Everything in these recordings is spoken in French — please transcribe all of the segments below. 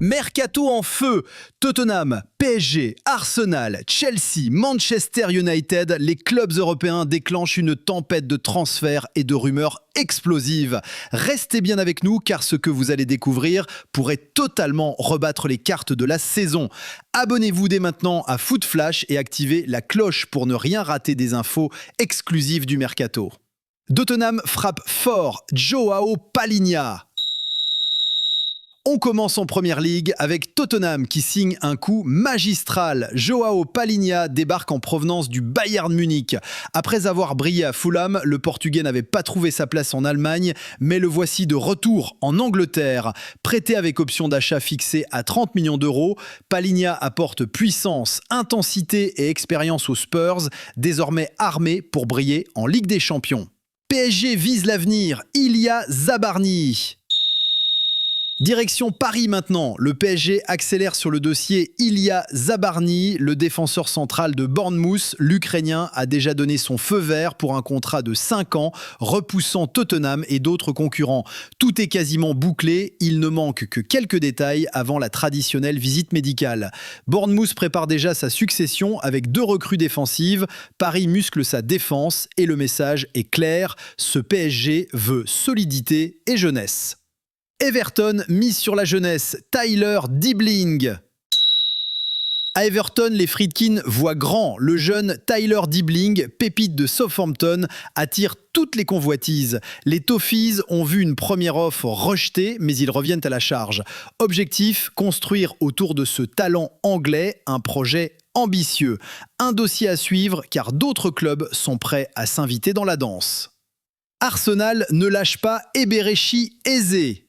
Mercato en feu. Tottenham, PSG, Arsenal, Chelsea, Manchester United, les clubs européens déclenchent une tempête de transferts et de rumeurs explosives. Restez bien avec nous car ce que vous allez découvrir pourrait totalement rebattre les cartes de la saison. Abonnez-vous dès maintenant à Foot Flash et activez la cloche pour ne rien rater des infos exclusives du mercato. Tottenham frappe fort, Joao Palhinha. On commence en Première Ligue avec Tottenham qui signe un coup magistral. Joao Palhinha débarque en provenance du Bayern Munich. Après avoir brillé à Fulham, le Portugais n'avait pas trouvé sa place en Allemagne, mais le voici de retour en Angleterre. Prêté avec option d'achat fixée à 30 millions d'euros, Palhinha apporte puissance, intensité et expérience aux Spurs, désormais armés pour briller en Ligue des Champions. PSG vise l'avenir, Ilya Zabarny. Direction Paris maintenant, le PSG accélère sur le dossier Ilya Zabarny, le défenseur central de Bournemouth. L'Ukrainien a déjà donné son feu vert pour un contrat de 5 ans, repoussant Tottenham et d'autres concurrents. Tout est quasiment bouclé, il ne manque que quelques détails avant la traditionnelle visite médicale. Bournemouth prépare déjà sa succession avec 2 recrues défensives. Paris muscle sa défense et le message est clair, ce PSG veut solidité et jeunesse. Everton mise sur la jeunesse, Tyler Dibling. À Everton, les Friedkin voient grand. Le jeune Tyler Dibling, pépite de Southampton, attire toutes les convoitises. Les Toffees ont vu une première offre rejetée, mais ils reviennent à la charge. Objectif, construire autour de ce talent anglais un projet ambitieux. Un dossier à suivre car d'autres clubs sont prêts à s'inviter dans la danse. Arsenal ne lâche pas Eberechi Eze.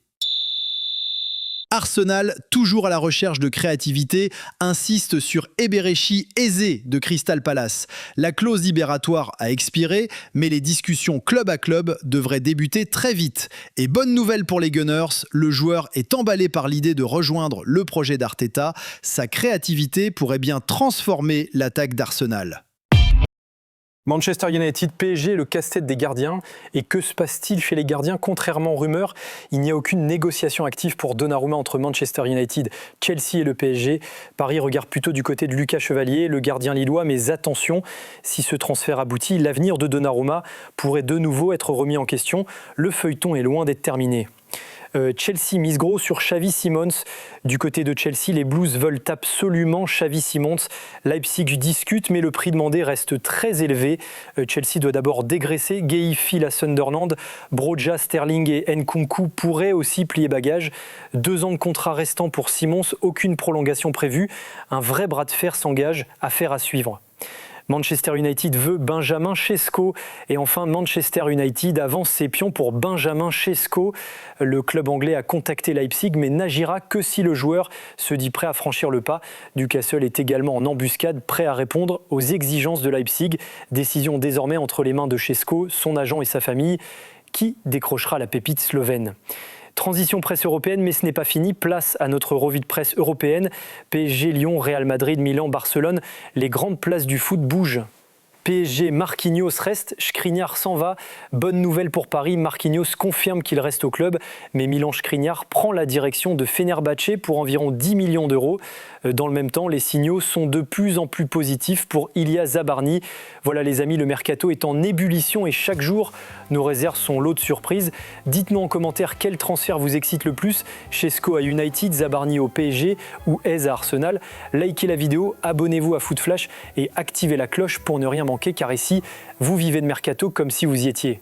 Arsenal, toujours à la recherche de créativité, insiste sur Eberechi Eze de Crystal Palace. La clause libératoire a expiré, mais les discussions club à club devraient débuter très vite. Et bonne nouvelle pour les Gunners, le joueur est emballé par l'idée de rejoindre le projet d'Arteta. Sa créativité pourrait bien transformer l'attaque d'Arsenal. Manchester United, PSG, le casse-tête des gardiens. Et que se passe-t-il chez les gardiens? Contrairement aux rumeurs, il n'y a aucune négociation active pour Donnarumma entre Manchester United, Chelsea et le PSG. Paris regarde plutôt du côté de Lucas Chevalier, le gardien lillois. Mais attention, si ce transfert aboutit, l'avenir de Donnarumma pourrait de nouveau être remis en question. Le feuilleton est loin d'être terminé. Chelsea mise gros sur Xavi Simons. Du côté de Chelsea, les Blues veulent absolument Xavi Simons. Leipzig discute, mais le prix demandé reste très élevé. Chelsea doit d'abord dégraisser. Gueye file à Sunderland. Broja, Sterling et Nkunku pourraient aussi plier bagage. 2 ans de contrat restant pour Simons, aucune prolongation prévue. Un vrai bras de fer s'engage, affaire à suivre. Manchester United veut Benjamin Sesko. Et enfin, Manchester United avance ses pions pour Benjamin Sesko. Le club anglais a contacté Leipzig, mais n'agira que si le joueur se dit prêt à franchir le pas. Newcastle est également en embuscade, prêt à répondre aux exigences de Leipzig. Décision désormais entre les mains de Sesko, son agent et sa famille. Qui décrochera la pépite slovène ? Transition presse européenne, mais ce n'est pas fini. Place à notre revue de presse européenne. PSG, Lyon, Real Madrid, Milan, Barcelone. Les grandes places du foot bougent. PSG, Marquinhos reste, Skriniar s'en va. Bonne nouvelle pour Paris, Marquinhos confirme qu'il reste au club. Mais Milan Skriniar prend la direction de Fenerbahçe pour environ 10 millions d'euros. Dans le même temps, les signaux sont de plus en plus positifs pour Ilya Zabarny. Voilà les amis, le mercato est en ébullition et chaque jour, nos réserves sont lot de surprises. Dites-nous en commentaire quel transfert vous excite le plus. Sesko à United, Zabarny au PSG ou Eze à Arsenal. Likez la vidéo, abonnez-vous à Foot Flash et activez la cloche pour ne rien manquer car ici, vous vivez de mercato comme si vous y étiez.